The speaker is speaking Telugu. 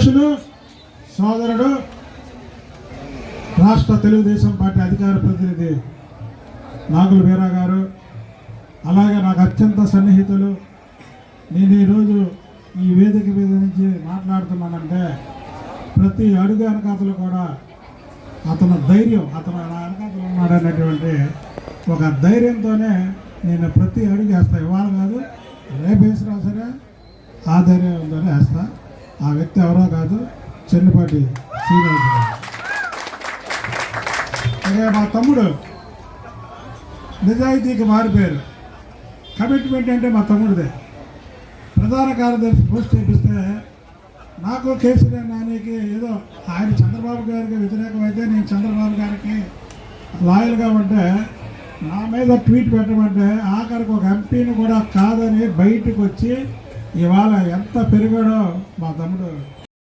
అధ్యక్షుడు సోదరుడు రాష్ట్ర తెలుగుదేశం పార్టీ అధికార ప్రతినిధి నాగుల వీరా గారు, అలాగే నాకు అత్యంత సన్నిహితులు, నేను ఈరోజు ఈ వేదిక మీద నుంచి మాట్లాడుతున్నానంటే ప్రతి అడుగు వెనకాతలు కూడా అతను ధైర్యం, అతను నా వెనకాతలు ఉన్నాడనేటువంటి ఒక ధైర్యంతోనే నేను ప్రతి అడుగు వేస్తాను. ఇవాళ కాదు, రేపు వేసినా సరే ఆ ధైర్యంతోనే వేస్తా. ఆ వ్యక్తి ఎవరో కాదు, చెన్నిపాటి శ్రీనివాస్ గారు. అదే మా తమ్ముడు నిజాయితీకి మారిపోయారు. కమిట్మెంట్ అంటే మా తమ్ముడిదే. ప్రధాన కార్యదర్శి పోస్ట్ చేపిస్తే నాకు కేసీఆర్ నానికి ఏదో ఆయన చంద్రబాబు గారికి వ్యతిరేకమైతే నేను చంద్రబాబు గారికి లాయల్గా ఉంటే నా మీద ట్వీట్ పెట్టమంటే ఆఖరికి ఒక ఎంపీని కూడా కాదని బయటకు వచ్చి ఇవాళ ఎంత పెరిగాడో మా తమ్ముడు